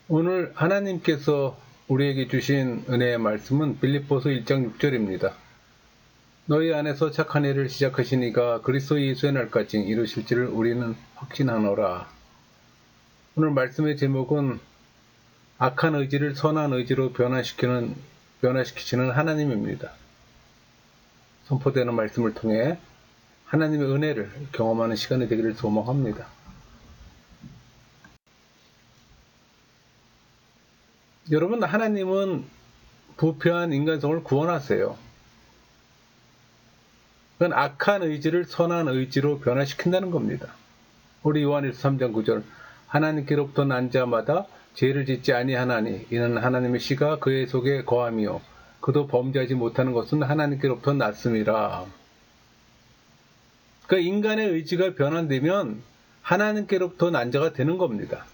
오늘 하나님께서 우리에게 주신 은혜의 말씀은 빌립보서 1장 6절입니다. 너희 안에서 착한 일을 시작하신 이가 그리스도 예수의 날까지 이루실지를 우리는 확신하노라. 오늘 말씀의 제목은 악한 의지를 선한 의지로 변화시키시는 하나님입니다. 선포되는 말씀을 통해 하나님의 은혜를 경험하는 시간이 되기를 소망합니다. 여러분, 하나님은 부패한 인간성을 구원하세요. 그건 악한 의지를 선한 의지로 변화시킨다는 겁니다. 우리 요한일서 3장 9절 하나님께로부터 난 자마다 죄를 짓지 아니하나니 이는 하나님의 씨가 그의 속에 거함이요 그도 범죄하지 못하는 것은 하나님께로부터 났음이라. 그러니까 인간의 의지가 변환되면 하나님께로부터 난 자가 되는 겁니다.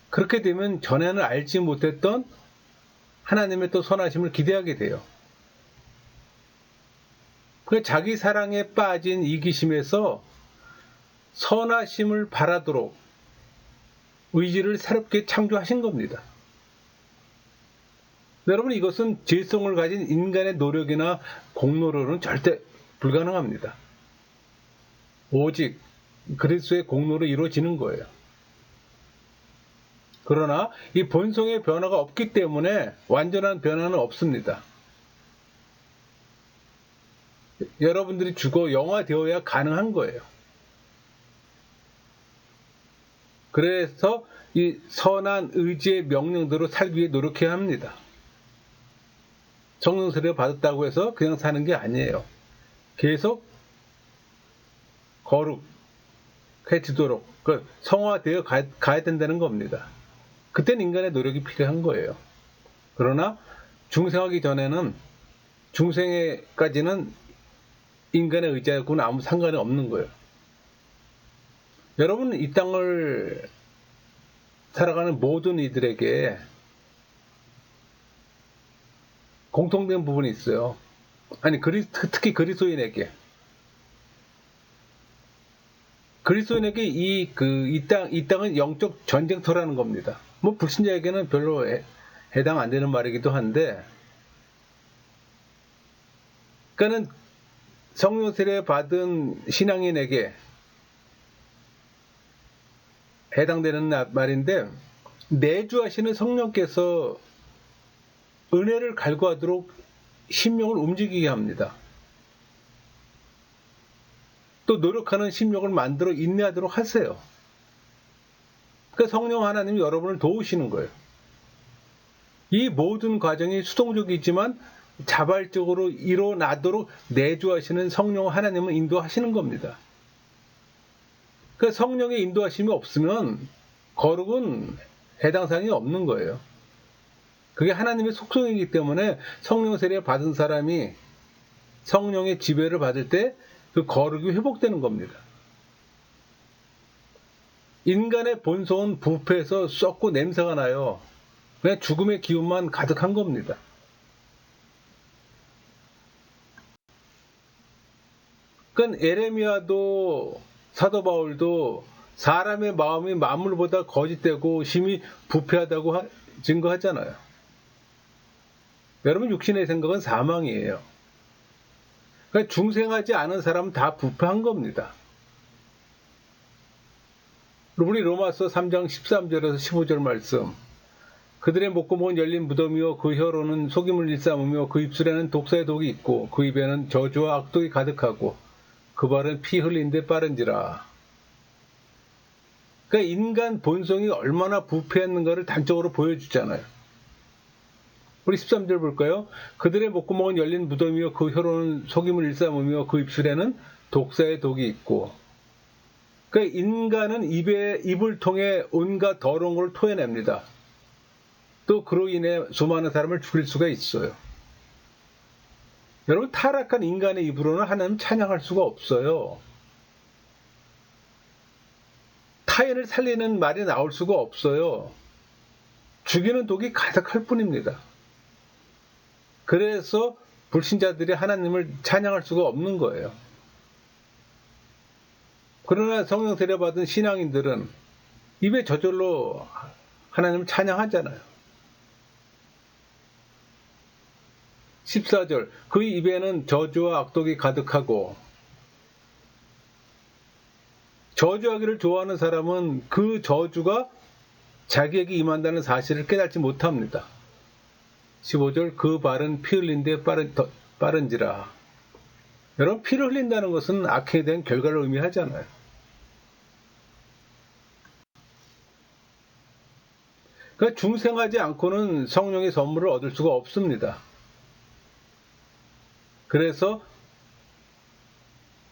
그렇게 되면 전에는 알지 못했던 하나님의 또 선하심을 기대하게 돼요. 그 자기 사랑에 빠진 이기심에서 선하심을 바라도록 의지를 새롭게 창조하신 겁니다. 여러분, 이것은 죄성을 가진 인간의 노력이나 공로로는 절대 불가능합니다. 오직 그리스도의 공로로 이루어지는 거예요. 그러나 이 본성의 변화가 없기 때문에 완전한 변화는 없습니다. 여러분들이 죽어 영화되어야 가능한 거예요. 그래서 이 선한 의지의 명령대로 살기 위해 노력해야 합니다. 성령 세례를 받았다고 해서 그냥 사는 게 아니에요. 계속 거룩해지도록 성화되어 가야 된다는 겁니다. 그때는 인간의 노력이 필요한 거예요. 그러나 중생하기 전에는 중생에까지는 인간의 의지하고는 아무 상관이 없는 거예요. 여러분, 이 땅을 살아가는 모든 이들에게 공통된 부분이 있어요. 아니, 특히 그리스도인에게 이 땅은 영적 전쟁터라는 겁니다. 뭐 불신자에게는 별로 해당 안 되는 말이기도 한데, 그러니까는 성령 세례 받은 신앙인에게 해당되는 말인데, 내주하시는 성령께서 은혜를 갈구하도록 심령을 움직이게 합니다. 또 노력하는 심령을 만들어 인내하도록 하세요. 그러니까 성령 하나님이 여러분을 도우시는 거예요. 이 모든 과정이 수동적이지만 자발적으로 일어나도록 내주하시는 성령 하나님은 인도하시는 겁니다. 그러니까 성령의 인도하심이 없으면 거룩은 해당 사항이 없는 거예요. 그게 하나님의 속성이기 때문에 성령 세례 받은 사람이 성령의 지배를 받을 때 그 거룩이 회복되는 겁니다. 인간의 본성은 부패해서 썩고 냄새가 나요. 그냥 죽음의 기운만 가득한 겁니다. 그러니까 에레미야도 사도 바울도 사람의 마음이 만물보다 거짓되고 심히 부패하다고 증거하잖아요. 여러분, 육신의 생각은 사망이에요. 그러니까 중생하지 않은 사람은 다 부패한 겁니다. 우리 로마서 3장 13절에서 15절 말씀. 그들의 목구멍은 열린 무덤이요 그 혀로는 속임을 일삼으며 그 입술에는 독사의 독이 있고 그 입에는 저주와 악독이 가득하고 그 발은 피 흘린 데 빠른지라. 그러니까 인간 본성이 얼마나 부패했는가를 단적으로 보여주잖아요. 우리 13절 볼까요? 그들의 목구멍은 열린 무덤이요 그 혀로는 속임을 일삼으며 그 입술에는 독사의 독이 있고. 그러니까 인간은 입을 통해 온갖 더러운 걸 토해냅니다. 또 그로 인해 수많은 사람을 죽일 수가 있어요. 여러분, 타락한 인간의 입으로는 하나님 찬양할 수가 없어요. 타인을 살리는 말이 나올 수가 없어요. 죽이는 독이 가득할 뿐입니다. 그래서 불신자들이 하나님을 찬양할 수가 없는 거예요. 그러나 성령 세례 받은 신앙인들은 입에 저절로 하나님을 찬양하잖아요. 14절 그 입에는 저주와 악독이 가득하고, 저주하기를 좋아하는 사람은 그 저주가 자기에게 임한다는 사실을 깨닫지 못합니다. 15절 그 발은 피 흘린 데 빠른지라. 여러분, 피를 흘린다는 것은 악행에 대한 결과를 의미하잖아요. 그러니까 중생하지 않고는 성령의 선물을 얻을 수가 없습니다. 그래서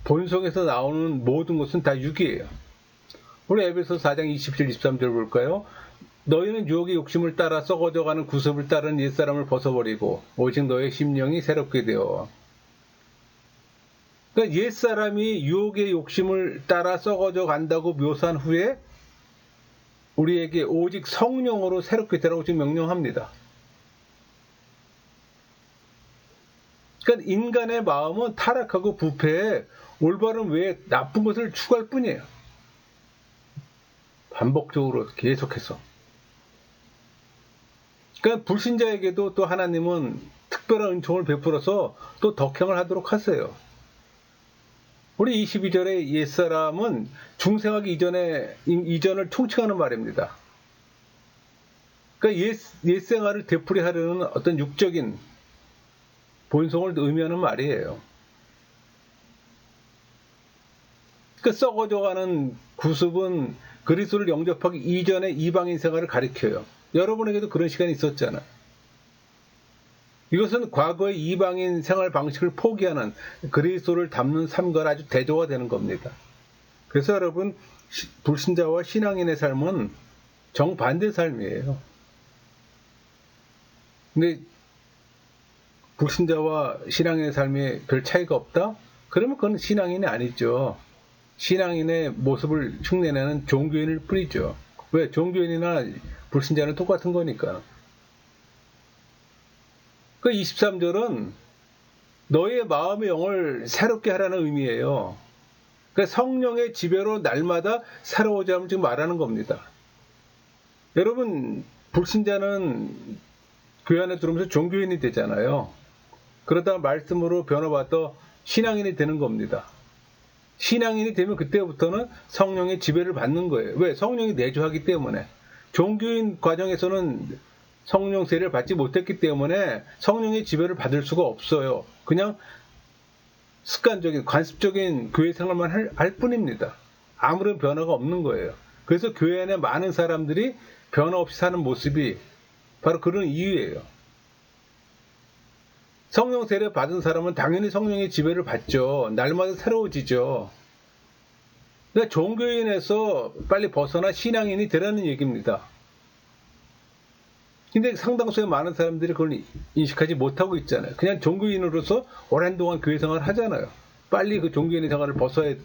본성에서 나오는 모든 것은 다 육이에요. 우리 에베소서 4장 27, 23절 볼까요? 너희는 유혹의 욕심을 따라 썩어져가는 구습을 따른 옛사람을 벗어버리고 오직 너의 심령이 새롭게 되어. 그러니까 옛사람이 유혹의 욕심을 따라 썩어져 간다고 묘사한 후에 우리에게 오직 성령으로 새롭게 되라고 지금 명령합니다. 그러니까 인간의 마음은 타락하고 부패해 올바른 외에 나쁜 것을 추구할 뿐이에요. 반복적으로 계속해서. 그러니까 불신자에게도 또 하나님은 특별한 은총을 베풀어서 또 덕행을 하도록 하세요. 우리 22절의 옛사람은 중생하기 이전을 통칭하는 말입니다. 그러니까 옛생활을 되풀이하려는 어떤 육적인 본성을 의미하는 말이에요. 그러니까 썩어져가는 구습은 그리스도를 영접하기 이전의 이방인 생활을 가리켜요. 여러분에게도 그런 시간이 있었잖아요. 이것은 과거의 이방인 생활 방식을 포기하는 그리스도를 닮는 삶과 아주 대조가 되는 겁니다. 그래서 여러분, 불신자와 신앙인의 삶은 정반대 삶이에요. 근데 불신자와 신앙인의 삶에 별 차이가 없다? 그러면 그건 신앙인이 아니죠. 신앙인의 모습을 흉내내는 종교인일 뿐이죠. 왜? 종교인이나 불신자는 똑같은 거니까. 그 23절은 너의 마음의 영을 새롭게 하라는 의미예요. 그러니까 성령의 지배로 날마다 새로워져 함을 지금 말하는 겁니다. 여러분, 불신자는 교회 안에 들어오면서 종교인이 되잖아요. 그러다 말씀으로 변화받아 신앙인이 되는 겁니다. 신앙인이 되면 그때부터는 성령의 지배를 받는 거예요. 왜? 성령이 내주하기 때문에. 종교인 과정에서는 성령 세례를 받지 못했기 때문에 성령의 지배를 받을 수가 없어요. 그냥 습관적인, 관습적인 교회 생활만 할 뿐입니다. 아무런 변화가 없는 거예요. 그래서 교회 안에 많은 사람들이 변화 없이 사는 모습이 바로 그런 이유예요. 성령 세례 받은 사람은 당연히 성령의 지배를 받죠. 날마다 새로워지죠. 그러니까 종교인에서 빨리 벗어나 신앙인이 되라는 얘기입니다. 근데 상당수의 많은 사람들이 그걸 인식하지 못하고 있잖아요. 그냥 종교인으로서 오랜 동안 교회 생활을 하잖아요. 빨리 그 종교인의 생활을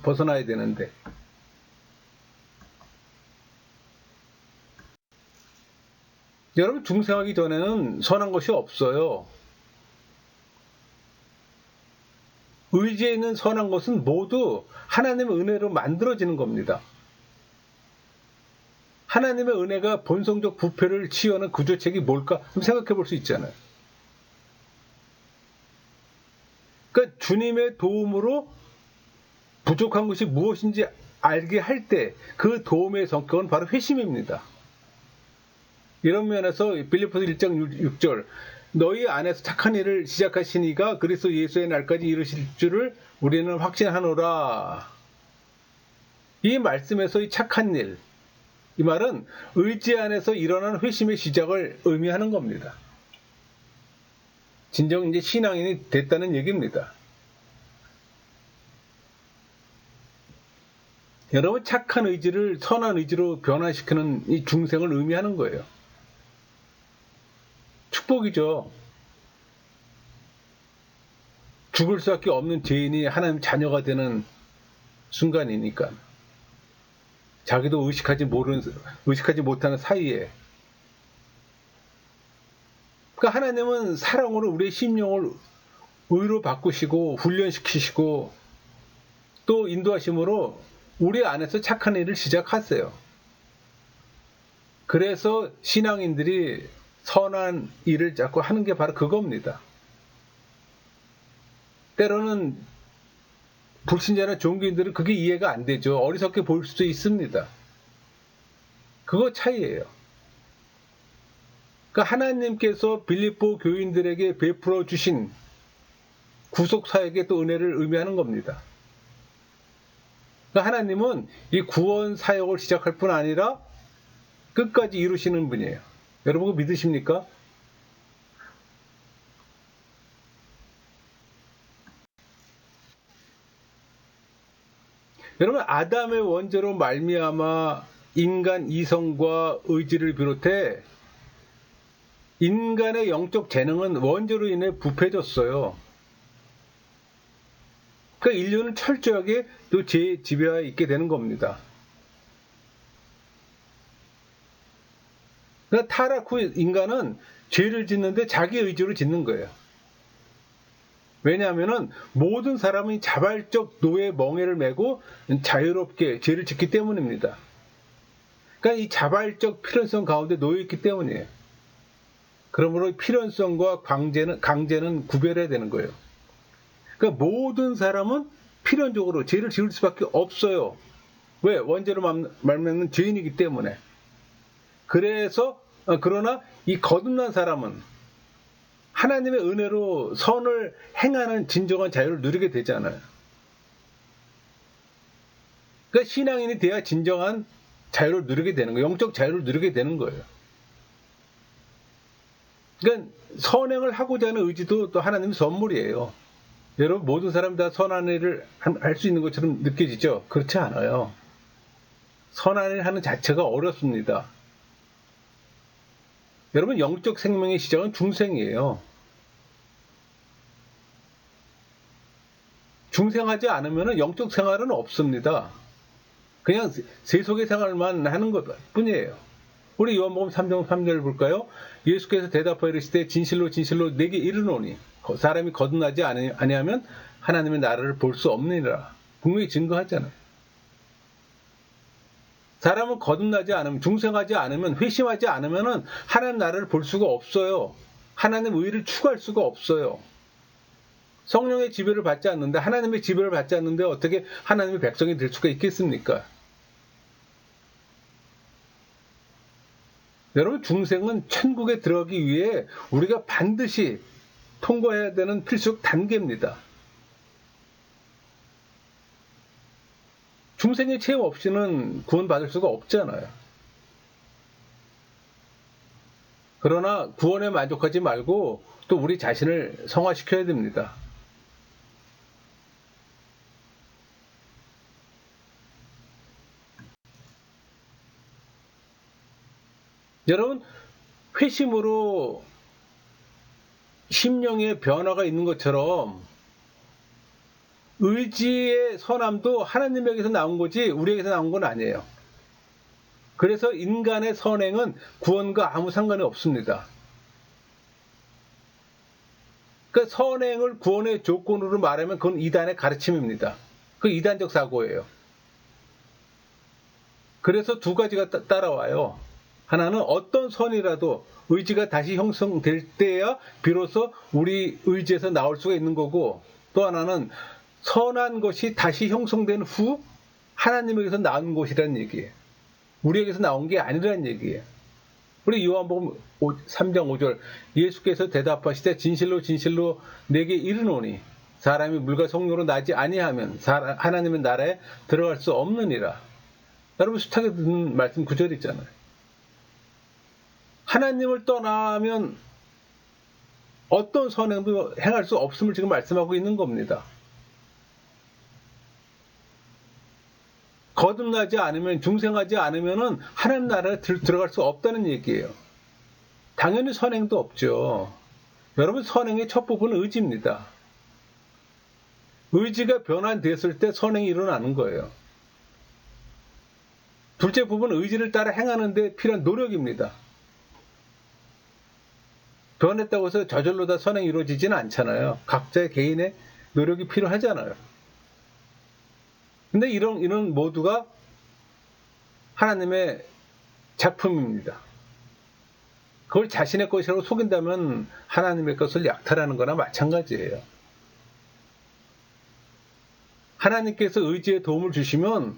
벗어나야 되는데. 여러분, 중생하기 전에는 선한 것이 없어요. 의지에 있는 선한 것은 모두 하나님의 은혜로 만들어지는 겁니다. 하나님의 은혜가 본성적 부패를 치유하는 구조책이 뭘까? 좀 생각해 볼 수 있잖아요. 그러니까 주님의 도움으로 부족한 것이 무엇인지 알게 할 때 그 도움의 성격은 바로 회심입니다. 이런 면에서 빌립보서 1장 6절 너희 안에서 착한 일을 시작하신 이가 그리스도 예수의 날까지 이루실 줄을 우리는 확신하노라. 이 말씀에서 이 착한 일, 이 말은 의지 안에서 일어난 회심의 시작을 의미하는 겁니다. 진정 이제 신앙인이 됐다는 얘기입니다. 여러분, 착한 의지를 선한 의지로 변화시키는 이 중생을 의미하는 거예요. 축복이죠. 죽을 수밖에 없는 죄인이 하나님 자녀가 되는 순간이니까. 자기도 의식하지 못하는 사이에. 그러니까 하나님은 사랑으로 우리의 심령을 의로 바꾸시고 훈련시키시고 또 인도하심으로 우리 안에서 착한 일을 시작하세요. 그래서 신앙인들이 선한 일을 자꾸 하는 게 바로 그겁니다. 때로는 불신자나 종교인들은 그게 이해가 안 되죠. 어리석게 보일 수도 있습니다. 그거 차이예요. 그러니까 하나님께서 빌립보 교인들에게 베풀어 주신 구속 사역의 또 은혜를 의미하는 겁니다. 그러니까 하나님은 이 구원 사역을 시작할 뿐 아니라 끝까지 이루시는 분이에요. 여러분 그거 믿으십니까? 여러분 아담의 원죄로 말미암아 인간 이성과 의지를 비롯해 인간의 영적 재능은 원죄로 인해 부패해졌어요. 그러니까 인류는 철저하게 또 죄의 지배하에 있게 되는 겁니다. 그러니까 타락 후 인간은 죄를 짓는데 자기 의지로 짓는 거예요. 왜냐하면 모든 사람이 자발적 노예 멍에를 메고 자유롭게 죄를 짓기 때문입니다. 그러니까 이 자발적 필연성 가운데 놓여있기 때문이에요. 그러므로 필연성과 강제는 구별해야 되는 거예요. 그러니까 모든 사람은 필연적으로 죄를 지을 수밖에 없어요. 왜? 원죄로 말미암는 죄인이기 때문에. 그러나 이 거듭난 사람은 하나님의 은혜로 선을 행하는 진정한 자유를 누리게 되잖아요. 그러니까 신앙인이 돼야 진정한 자유를 누리게 되는 거예요. 영적 자유를 누리게 되는 거예요. 그러니까 선행을 하고자 하는 의지도 또 하나님의 선물이에요. 여러분 모든 사람이 다 선한 일을 할 수 있는 것처럼 느껴지죠? 그렇지 않아요. 선한 일을 하는 자체가 어렵습니다. 여러분 영적 생명의 시작은 중생이에요. 중생하지 않으면 영적 생활은 없습니다. 그냥 세속의 생활만 하는 것 뿐이에요. 우리 요한복음 3장 3절 볼까요? 예수께서 대답하여 이르시되 진실로 진실로 내게 이르노니 사람이 거듭나지 아니하면 하나님의 나라를 볼 수 없느니라. 분명히 증거하잖아요. 사람은 거듭나지 않으면, 중생하지 않으면, 회심하지 않으면 하나님 나라를 볼 수가 없어요. 하나님 의를 추구할 수가 없어요. 성령의 지배를 받지 않는데, 하나님의 지배를 받지 않는데 어떻게 하나님의 백성이 될 수가 있겠습니까? 여러분 중생은 천국에 들어가기 위해 우리가 반드시 통과해야 되는 필수 단계입니다. 중생의 체험 없이는 구원받을 수가 없잖아요. 그러나 구원에 만족하지 말고 또 우리 자신을 성화시켜야 됩니다. 여러분 회심으로 심령의 변화가 있는 것처럼 의지의 선함도 하나님에게서 나온 거지 우리에게서 나온 건 아니에요. 그래서 인간의 선행은 구원과 아무 상관이 없습니다. 그러니까 선행을 구원의 조건으로 말하면 그건 이단의 가르침입니다. 그 이단적 사고예요. 그래서 두 가지가 따라와요. 하나는 어떤 선이라도 의지가 다시 형성될 때야 비로소 우리 의지에서 나올 수가 있는 거고, 또 하나는 선한 것이 다시 형성된 후 하나님에게서 나온 것이라는 얘기예요. 우리에게서 나온 게 아니라는 얘기예요. 우리 요한복음 3장 5절 예수께서 대답하시되 진실로 진실로 내게 이르노니 사람이 물과 성령으로 나지 아니하면 하나님의 나라에 들어갈 수 없느니라. 여러분 숱하게 듣는 말씀 구절 있잖아요. 하나님을 떠나면 어떤 선행도 행할 수 없음을 지금 말씀하고 있는 겁니다. 거듭나지 않으면, 중생하지 않으면 하나님 나라에 들어갈 수 없다는 얘기예요. 당연히 선행도 없죠. 여러분 선행의 첫 부분은 의지입니다. 의지가 변환됐을 때 선행이 일어나는 거예요. 둘째 부분은 의지를 따라 행하는 데 필요한 노력입니다. 변했다고 해서 저절로 다 선행이 이루어지지는 않잖아요. 각자의 개인의 노력이 필요하잖아요. 근데 이런 모두가 하나님의 작품입니다. 그걸 자신의 것이라고 속인다면 하나님의 것을 약탈하는 거나 마찬가지예요. 하나님께서 의지에 도움을 주시면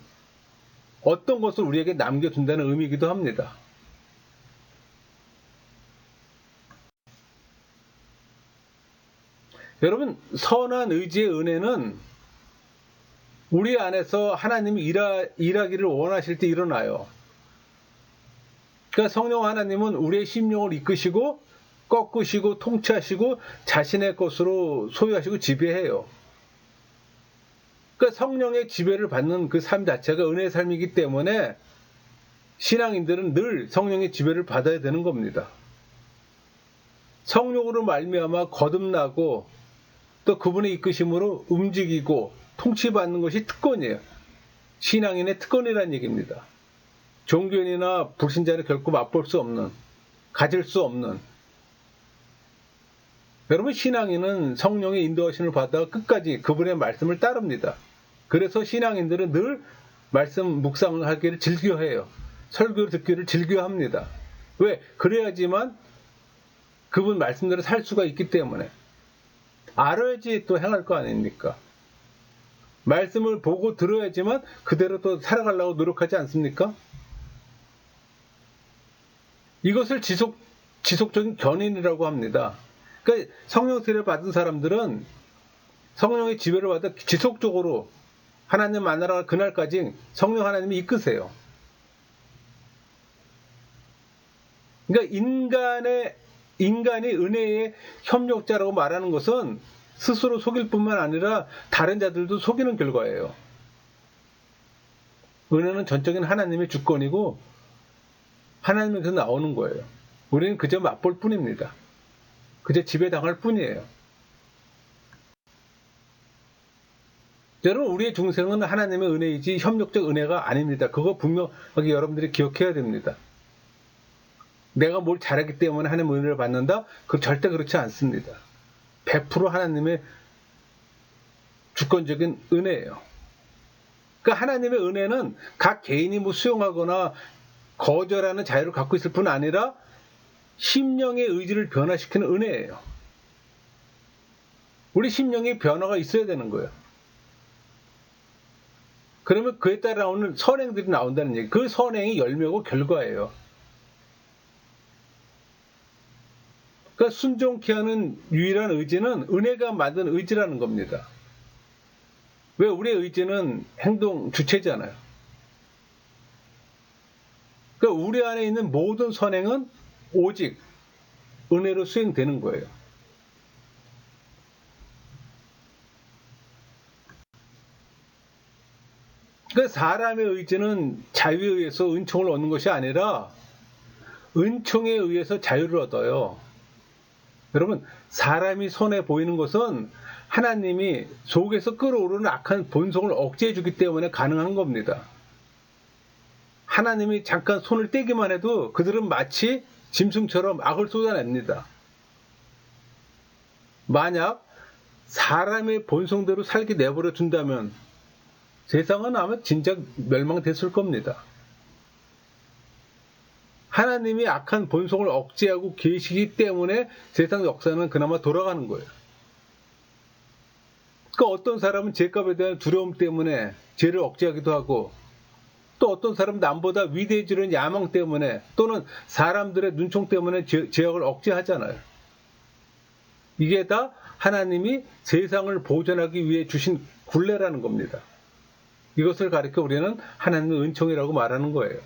어떤 것을 우리에게 남겨둔다는 의미이기도 합니다. 여러분, 선한 의지의 은혜는 우리 안에서 하나님이 일하기를 원하실 때 일어나요. 그러니까 성령 하나님은 우리의 심령을 이끄시고 꺾으시고 통치하시고 자신의 것으로 소유하시고 지배해요. 그러니까 성령의 지배를 받는 그 삶 자체가 은혜의 삶이기 때문에 신앙인들은 늘 성령의 지배를 받아야 되는 겁니다. 성령으로 말미암아 거듭나고 또 그분의 이끄심으로 움직이고 통치받는 것이 특권이에요. 신앙인의 특권이라는 얘기입니다. 종교인이나 불신자는 결코 맛볼 수 없는, 가질 수 없는. 여러분, 신앙인은 성령의 인도하심을 받아 끝까지 그분의 말씀을 따릅니다. 그래서 신앙인들은 늘 말씀 묵상을 하기를 즐겨해요. 설교를 듣기를 즐겨합니다. 왜? 그래야지만 그분 말씀대로 살 수가 있기 때문에. 알아야지 또 행할 거 아닙니까? 말씀을 보고 들어야지만 그대로 또 살아가려고 노력하지 않습니까? 이것을 지속적인 견인이라고 합니다. 그러니까 성령 세례를 받은 사람들은 성령의 지배를 받아 지속적으로 하나님 만나러 그날까지 성령 하나님이 이끄세요. 그러니까 인간이 은혜의 협력자라고 말하는 것은 스스로 속일 뿐만 아니라 다른 자들도 속이는 결과예요. 은혜는 전적인 하나님의 주권이고 하나님에서 나오는 거예요. 우리는 그저 맛볼 뿐입니다. 그저 지배당할 뿐이에요. 여러분, 우리의 중생은 하나님의 은혜이지 협력적 은혜가 아닙니다. 그거 분명하게 여러분들이 기억해야 됩니다. 내가 뭘 잘했기 때문에 하나님의 은혜를 받는다? 절대 그렇지 않습니다. 100% 하나님의 주권적인 은혜예요. 그러니까 하나님의 은혜는 각 개인이 수용하거나 거절하는 자유를 갖고 있을 뿐 아니라 심령의 의지를 변화시키는 은혜예요. 우리 심령의 변화가 있어야 되는 거예요. 그러면 그에 따라 나오는 선행들이 나온다는 얘기. 그 선행이 열매고 결과예요. 그러니까 순종케 하는 유일한 의지는 은혜가 만든 의지라는 겁니다. 왜? 우리의 의지는 행동 주체잖아요. 그러니까 우리 안에 있는 모든 선행은 오직 은혜로 수행되는 거예요. 그러니까 사람의 의지는 자유에 의해서 은총을 얻는 것이 아니라 은총에 의해서 자유를 얻어요. 여러분, 사람이 손해 보이는 것은 하나님이 속에서 끓어오르는 악한 본성을 억제해 주기 때문에 가능한 겁니다. 하나님이 잠깐 손을 떼기만 해도 그들은 마치 짐승처럼 악을 쏟아냅니다. 만약 사람의 본성대로 살게 내버려 둔다면 세상은 아마 진작 멸망됐을 겁니다. 하나님이 악한 본성을 억제하고 계시기 때문에 세상 역사는 그나마 돌아가는 거예요. 그러니까 어떤 사람은 죄값에 대한 두려움 때문에 죄를 억제하기도 하고, 또 어떤 사람은 남보다 위대해지는 야망 때문에 또는 사람들의 눈총 때문에 죄악을 억제하잖아요. 이게 다 하나님이 세상을 보존하기 위해 주신 굴레라는 겁니다. 이것을 가리켜 우리는 하나님의 은총이라고 말하는 거예요.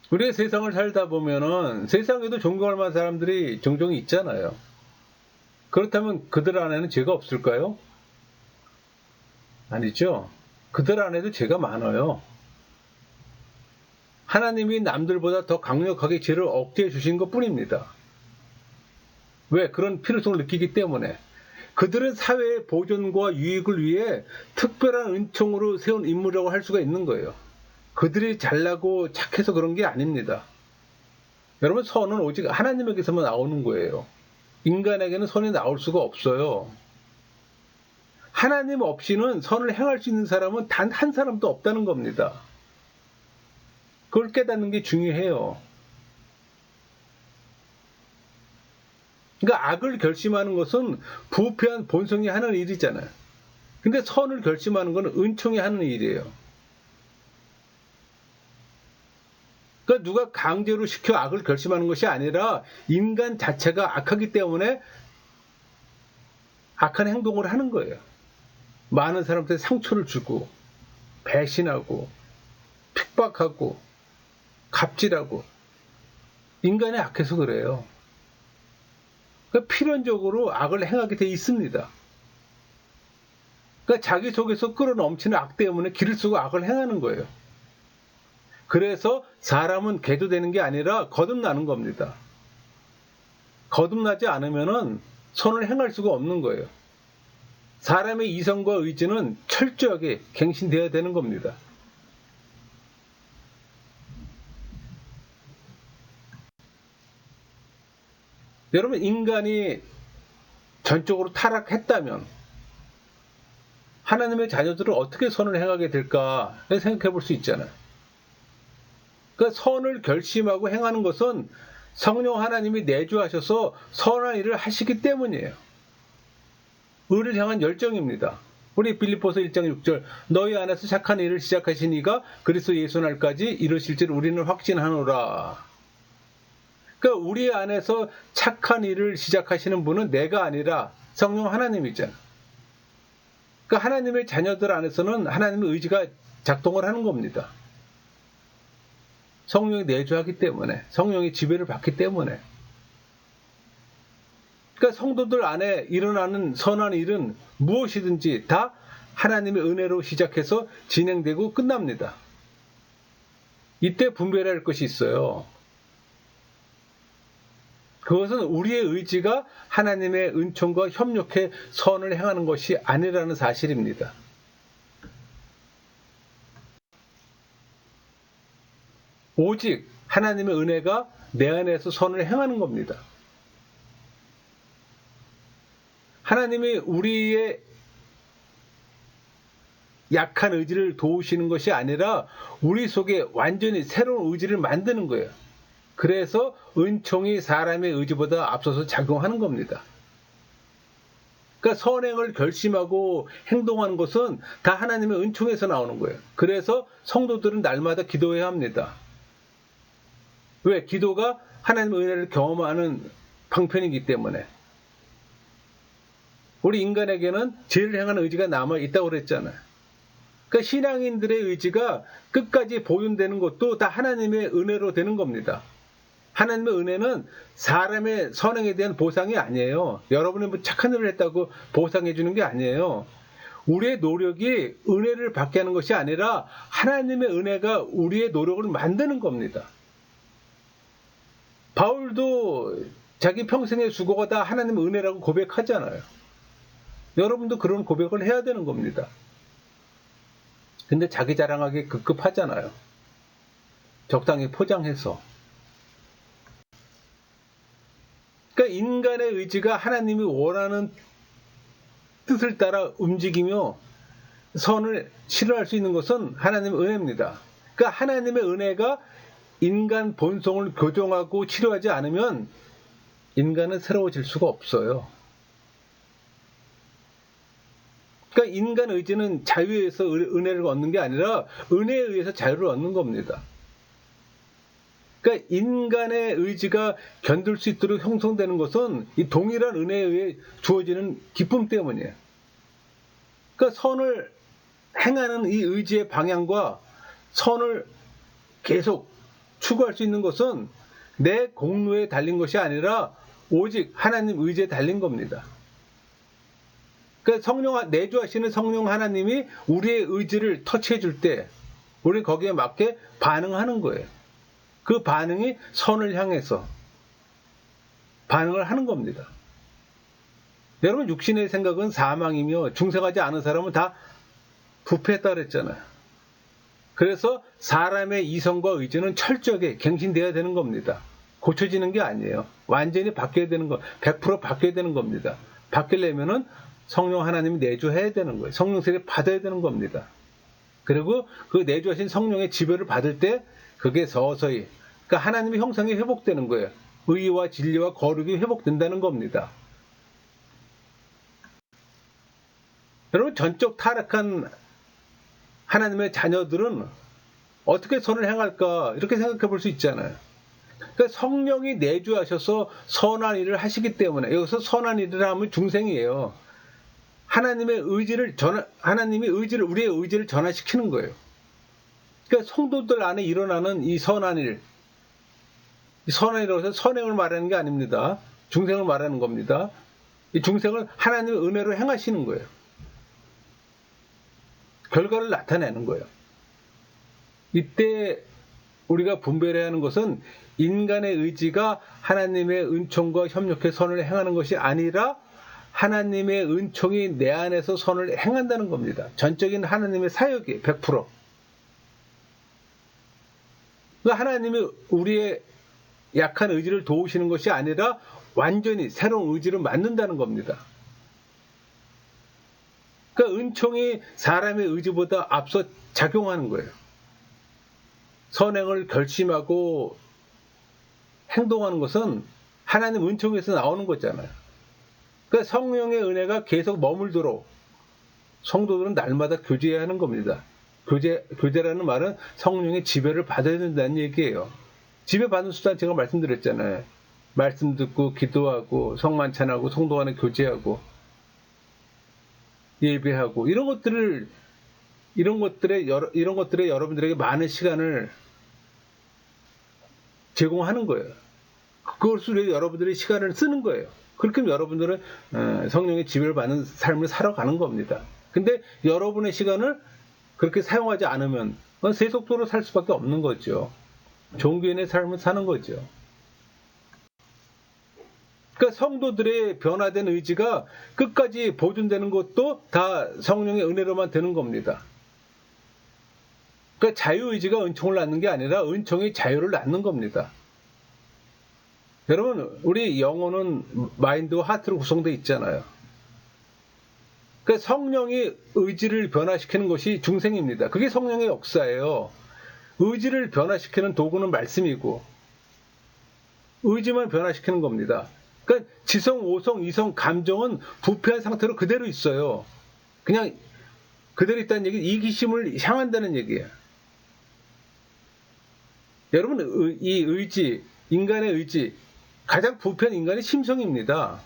우리의 세상을 살다 보면은 세상에도 존경할 만한 사람들이 종종 있잖아요. 그렇다면 그들 안에는 죄가 없을까요? 아니죠. 그들 안에도 죄가 많아요. 하나님이 남들보다 더 강력하게 죄를 억제해 주신 것 뿐입니다. 왜? 그런 필요성을 느끼기 때문에. 그들은 사회의 보존과 유익을 위해 특별한 은총으로 세운 인물이라고 할 수가 있는 거예요. 그들이 잘나고 착해서 그런 게 아닙니다. 여러분, 선은 오직 하나님에게서만 나오는 거예요. 인간에게는 선이 나올 수가 없어요. 하나님 없이는 선을 행할 수 있는 사람은 단 한 사람도 없다는 겁니다. 그걸 깨닫는 게 중요해요. 그러니까 악을 결심하는 것은 부패한 본성이 하는 일이잖아요. 근데 선을 결심하는 것은 은총이 하는 일이에요. 그러니까 누가 강제로 시켜 악을 결심하는 것이 아니라 인간 자체가 악하기 때문에 악한 행동을 하는 거예요. 많은 사람들한테 상처를 주고 배신하고 핍박하고 갑질하고 인간이 악해서 그래요. 그러니까 필연적으로 악을 행하게 돼 있습니다. 그러니까 자기 속에서 끌어넘치는 악 때문에 길을 쓰고 악을 행하는 거예요. 그래서 사람은 계도되는 게 아니라 거듭나는 겁니다. 거듭나지 않으면은 선을 행할 수가 없는 거예요. 사람의 이성과 의지는 철저하게 갱신되어야 되는 겁니다. 여러분, 인간이 전적으로 타락했다면 하나님의 자녀들은 어떻게 선을 행하게 될까 생각해 볼 수 있잖아요. 그러니까 선을 결심하고 행하는 것은 성령 하나님이 내주하셔서 선한 일을 하시기 때문이에요. 의를 향한 열정입니다. 우리 빌립보서 1장 6절 너희 안에서 착한 일을 시작하신 이가 그리스도 예수 날까지 이루실 줄 우리는 확신하노라. 그러니까 우리 안에서 착한 일을 시작하시는 분은 내가 아니라 성령 하나님이잖아. 그러니까 하나님의 자녀들 안에서는 하나님의 의지가 작동을 하는 겁니다. 성령이 내주하기 때문에, 성령의 지배를 받기 때문에. 그러니까 성도들 안에 일어나는 선한 일은 무엇이든지 다 하나님의 은혜로 시작해서 진행되고 끝납니다. 이때 분별해야 할 것이 있어요. 그것은 우리의 의지가 하나님의 은총과 협력해 선을 행하는 것이 아니라는 사실입니다. 오직 하나님의 은혜가 내 안에서 선을 행하는 겁니다. 하나님이 우리의 약한 의지를 도우시는 것이 아니라 우리 속에 완전히 새로운 의지를 만드는 거예요. 그래서 은총이 사람의 의지보다 앞서서 작용하는 겁니다. 그러니까 선행을 결심하고 행동하는 것은 다 하나님의 은총에서 나오는 거예요. 그래서 성도들은 날마다 기도해야 합니다. 왜? 기도가 하나님의 은혜를 경험하는 방편이기 때문에. 우리 인간에게는 죄를 행하는 의지가 남아있다고 그랬잖아요. 그러니까 신앙인들의 의지가 끝까지 보존되는 것도 다 하나님의 은혜로 되는 겁니다. 하나님의 은혜는 사람의 선행에 대한 보상이 아니에요. 여러분이 뭐 착한 일을 했다고 보상해 주는 게 아니에요. 우리의 노력이 은혜를 받게 하는 것이 아니라 하나님의 은혜가 우리의 노력을 만드는 겁니다. 바울도 자기 평생의 수고가 다 하나님의 은혜라고 고백하잖아요. 여러분도 그런 고백을 해야 되는 겁니다. 근데 자기 자랑하기 급급하잖아요. 적당히 포장해서. 그러니까 인간의 의지가 하나님이 원하는 뜻을 따라 움직이며 선을 실현할 수 있는 것은 하나님의 은혜입니다. 그러니까 하나님의 은혜가 인간 본성을 교정하고 치료하지 않으면 인간은 새로워질 수가 없어요. 그러니까 인간 의지는 자유에 의해서 은혜를 얻는 게 아니라 은혜에 의해서 자유를 얻는 겁니다. 그러니까 인간의 의지가 견딜 수 있도록 형성되는 것은 이 동일한 은혜에 의해 주어지는 기쁨 때문이에요. 그러니까 선을 행하는 이 의지의 방향과 선을 계속 추구할 수 있는 것은 내 공로에 달린 것이 아니라 오직 하나님 의지에 달린 겁니다. 그러니까 성령, 내주하시는 성령 하나님이 우리의 의지를 터치해 줄 때 우리는 거기에 맞게 반응하는 거예요. 그 반응이 선을 향해서 반응을 하는 겁니다. 여러분, 육신의 생각은 사망이며 중생하지 않은 사람은 다 부패했다 그랬잖아요. 그래서 사람의 이성과 의지는 철저하게 갱신되어야 되는 겁니다. 고쳐지는 게 아니에요. 완전히 바뀌어야 되는 거, 100% 바뀌어야 되는 겁니다. 바뀌려면은 성령 하나님이 내주해야 되는 거예요. 성령 세례 받아야 되는 겁니다. 그리고 그 내주하신 성령의 지배를 받을 때 그게 서서히 그러니까 하나님의 형상이 회복되는 거예요. 의와 진리와 거룩이 회복된다는 겁니다. 여러분 전적 타락한 하나님의 자녀들은 어떻게 선을 행할까 이렇게 생각해 볼 수 있잖아요. 그러니까 성령이 내주하셔서 선한 일을 하시기 때문에 여기서 선한 일을 하면 중생이에요. 하나님이 의지를 우리의 의지를 전환시키는 거예요. 그러니까 성도들 안에 일어나는 이 선한 일, 이 선한 일이라고 해서 선행을 말하는 게 아닙니다. 중생을 말하는 겁니다. 이 중생을 하나님의 은혜로 행하시는 거예요. 결과를 나타내는 거예요. 이때 우리가 분별해야 하는 것은 인간의 의지가 하나님의 은총과 협력해 선을 행하는 것이 아니라 하나님의 은총이 내 안에서 선을 행한다는 겁니다. 전적인 하나님의 사역이 100%. 하나님이 우리의 약한 의지를 도우시는 것이 아니라 완전히 새로운 의지를 만든다는 겁니다. 그러니까 은총이 사람의 의지보다 앞서 작용하는 거예요. 선행을 결심하고 행동하는 것은 하나님 은총에서 나오는 거잖아요. 그러니까 성령의 은혜가 계속 머물도록 성도들은 날마다 교제해야 하는 겁니다. 교제라는 말은 성령의 지배를 받아야 된다는 얘기예요. 지배받는 수단 제가 말씀드렸잖아요. 말씀 듣고 기도하고 성만찬하고 성도 간에 교제하고 예배하고 이런 것들에 여러분들에게 많은 시간을 제공하는 거예요. 그것을 위해 여러분들이 시간을 쓰는 거예요. 그렇게 하면 여러분들은 성령의 지배를 받는 삶을 살아가는 겁니다. 근데 여러분의 시간을 그렇게 사용하지 않으면 세속도로 살 수밖에 없는 거죠. 종교인의 삶을 사는 거죠. 그러니까 성도들의 변화된 의지가 끝까지 보존되는 것도 다 성령의 은혜로만 되는 겁니다. 그러니까 자유의지가 은총을 낳는 게 아니라 은총이 자유를 낳는 겁니다. 여러분, 우리 영혼은 마인드와 하트로 구성되어 있잖아요. 그러니까 성령이 의지를 변화시키는 것이 중생입니다. 그게 성령의 역사예요. 의지를 변화시키는 도구는 말씀이고 의지만 변화시키는 겁니다. 그러니까 지성, 오성, 이성, 감정은 부패한 상태로 그대로 있어요. 그냥 그대로 있다는 얘기, 이기심을 향한다는 얘기예요. 여러분, 이 의지, 인간의 의지, 가장 부패한 인간의 심성입니다.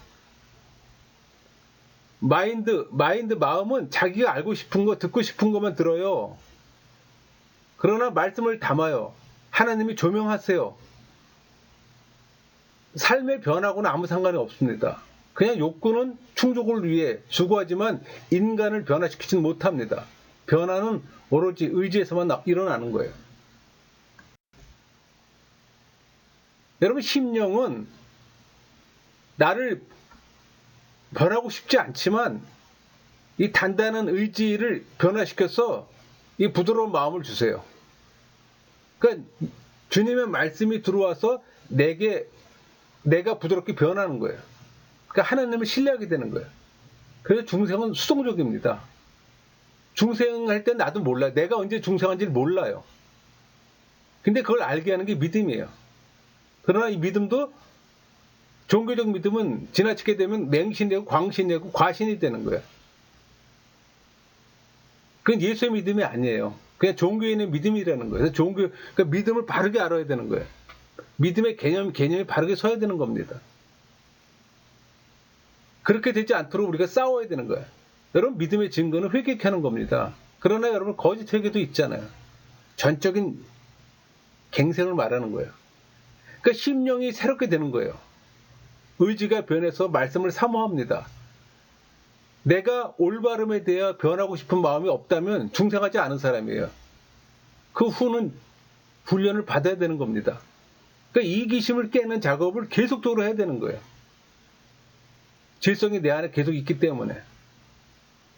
마음은 자기가 알고 싶은 거, 듣고 싶은 것만 들어요. 그러나 말씀을 담아요. 하나님이 조명하세요. 삶의 변화하고는 아무 상관이 없습니다. 그냥 욕구는 충족을 위해 추구하지만 인간을 변화시키지는 못합니다. 변화는 오로지 의지에서만 일어나는 거예요. 여러분, 심령은 나를 변하고 싶지 않지만 이 단단한 의지를 변화시켜서 이 부드러운 마음을 주세요. 그러니까 주님의 말씀이 들어와서 내가 부드럽게 변하는 거예요. 그러니까 하나님을 신뢰하게 되는 거예요. 그래서 중생은 수동적입니다. 중생할 때 나도 몰라요. 내가 언제 중생한지를 몰라요. 근데 그걸 알게 하는 게 믿음이에요. 그러나 이 믿음도 종교적 믿음은 지나치게 되면 맹신되고 광신되고 과신이 되는 거예요. 그건 예수의 믿음이 아니에요. 그냥 종교인의 믿음이라는 거예요. 그래서 그러니까 믿음을 바르게 알아야 되는 거예요. 믿음의 개념이 바르게 서야 되는 겁니다. 그렇게 되지 않도록 우리가 싸워야 되는 거예요. 여러분, 믿음의 증거는 회개케 하는 겁니다. 그러나 여러분, 거짓 회개도 있잖아요. 전적인 갱생을 말하는 거예요. 그러니까 심령이 새롭게 되는 거예요. 의지가 변해서 말씀을 사모합니다. 내가 올바름에 대해 변하고 싶은 마음이 없다면 중생하지 않은 사람이에요. 그 후는 훈련을 받아야 되는 겁니다. 그러니까 이기심을 깨는 작업을 계속적으로 해야 되는 거예요. 죄성이 내 안에 계속 있기 때문에.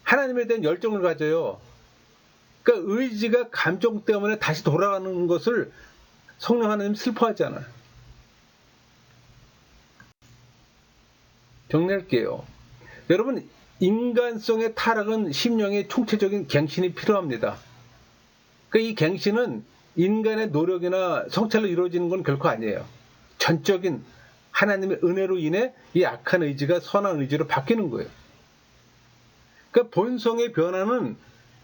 하나님에 대한 열정을 가져요. 그러니까 의지가 감정 때문에 다시 돌아가는 것을 성령 하나님 슬퍼하잖아요. 정리할게요. 여러분, 인간성의 타락은 심령의 총체적인 갱신이 필요합니다. 그러니까 이 갱신은 인간의 노력이나 성찰로 이루어지는 건 결코 아니에요. 전적인 하나님의 은혜로 인해 이 악한 의지가 선한 의지로 바뀌는 거예요. 그러니까 본성의 변화는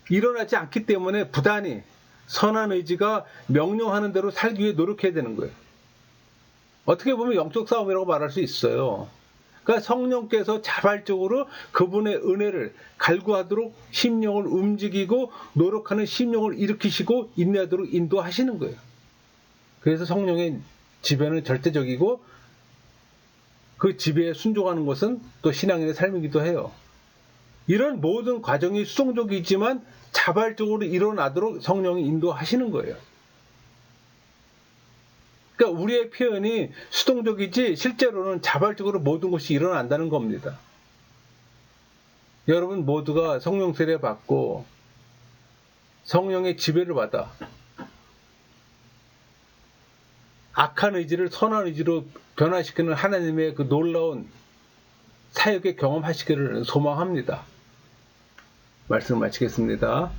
일어나지 않기 때문에 부단히 선한 의지가 명령하는 대로 살기 위해 노력해야 되는 거예요. 어떻게 보면 영적 싸움이라고 말할 수 있어요. 그러니까 성령께서 자발적으로 그분의 은혜를 갈구하도록 심령을 움직이고 노력하는 심령을 일으키시고 인내하도록 인도하시는 거예요. 그래서 성령의 지배는 절대적이고 그 지배에 순종하는 것은 또 신앙인의 삶이기도 해요. 이런 모든 과정이 수동적이지만 자발적으로 일어나도록 성령이 인도하시는 거예요. 그러니까 우리의 표현이 수동적이지 실제로는 자발적으로 모든 것이 일어난다는 겁니다. 여러분 모두가 성령 세례 받고 성령의 지배를 받아 악한 의지를 선한 의지로 변화시키는 하나님의 그 놀라운 사역의 경험하시기를 소망합니다. 말씀을 마치겠습니다.